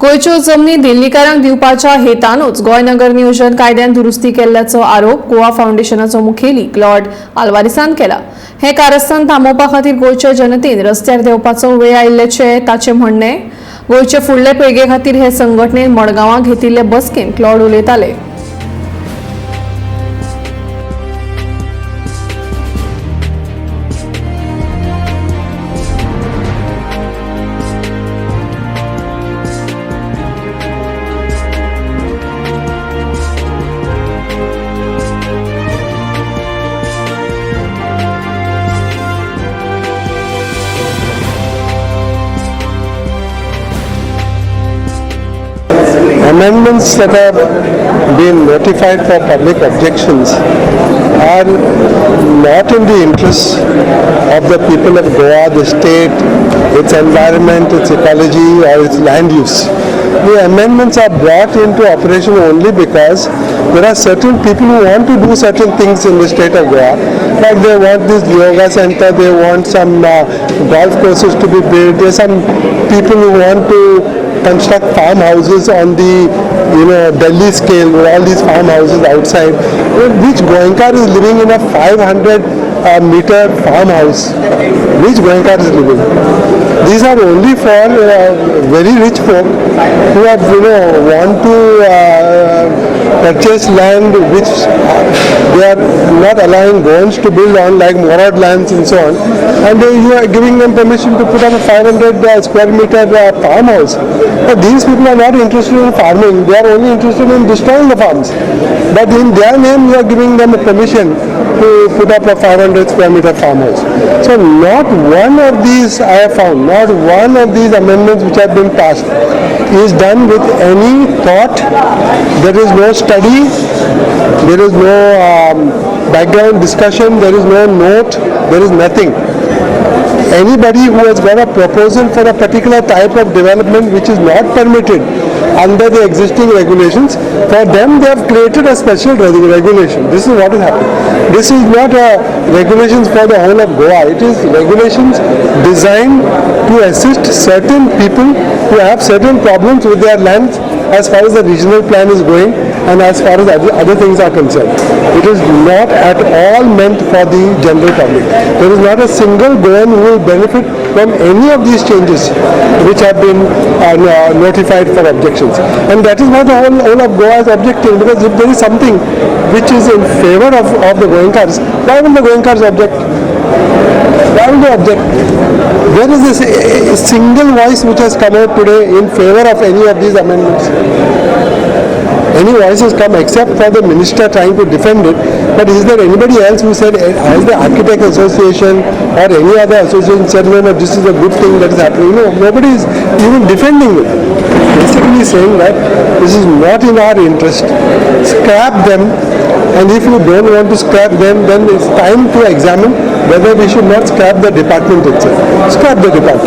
गोयच्यो जमनी दिल्लीकारांक दिवपाच्या हेतानूच गोय नगर नियोजन कायद्यान दुरुस्ती केल्ल्याचो आरोप गोवा फाउंडेशनाचो मुखेली लॉर्ड आल्वारिसान केला। हे कारस्थान थांबोवपा खातीर गोयच्या जनतेन रस्त्यार देवपाचो वेळ आयिल्ल्याचे ताचे म्हणणे। गोयचे फुडले पिळगे खातीर हे संघटनेन मडगांवां घेतिल्ले बसकेंत लॉर्ड उलयताले। Amendments that have been notified for public objections are not in the interests of the people of Goa, the state, its environment, its ecology or its land use. The amendments are brought into operation only because there are certain people who want to do certain things in the state of Goa. Like they want this yoga center, they want some golf courses to be built. There are some people who want to construct farmhouses on the Delhi scale, with all these farmhouses outside, which Goenka is living in a 500-meter farmhouse. Which Goenka is living? These are only for very rich folk who have, want to purchase land which they are not allowing Goans to build on, like Morad lands and so on. And you are giving them permission to put up a 500 square meter farmhouse. But these people are not interested in farming, they are only interested in destroying the farms. But in their name you are giving them a permission to put up a 500 square meter farmhouse. So not one of these I have found, not one of these amendments which have been passed is done with any thought. There is no study, there is no background discussion, there is no note, there is nothing. Anybody who has got a proposal for a particular type of development which is not permitted under the existing regulations, for them they have created a special regulation. This is what has happened. This is not regulations for the whole of Goa. It is regulations designed to assist certain people who have certain problems with their lands as far as the regional plan is going and as far as other things are concerned. It is not at all meant for the general public. There is not a single Goan who will benefit from any of these changes which have been notified for objections. And that is what the whole of Goa is objecting, because if there is something which is in favor of the Goenkars, why will the Goenkars object? Why will they object? There is this single voice which has come out today in favor of any of these amendments. Any voice has come except for the minister trying to defend it. But is there anybody else who said, has the Architect Association or any other association said, no, this is a good thing that is happening? No, nobody is even defending it. Basically saying that this is not in our interest. Scrap them. And if you don't want to scrap them, then it's time to examine whether we should not scrap the department itself. Scrap the department.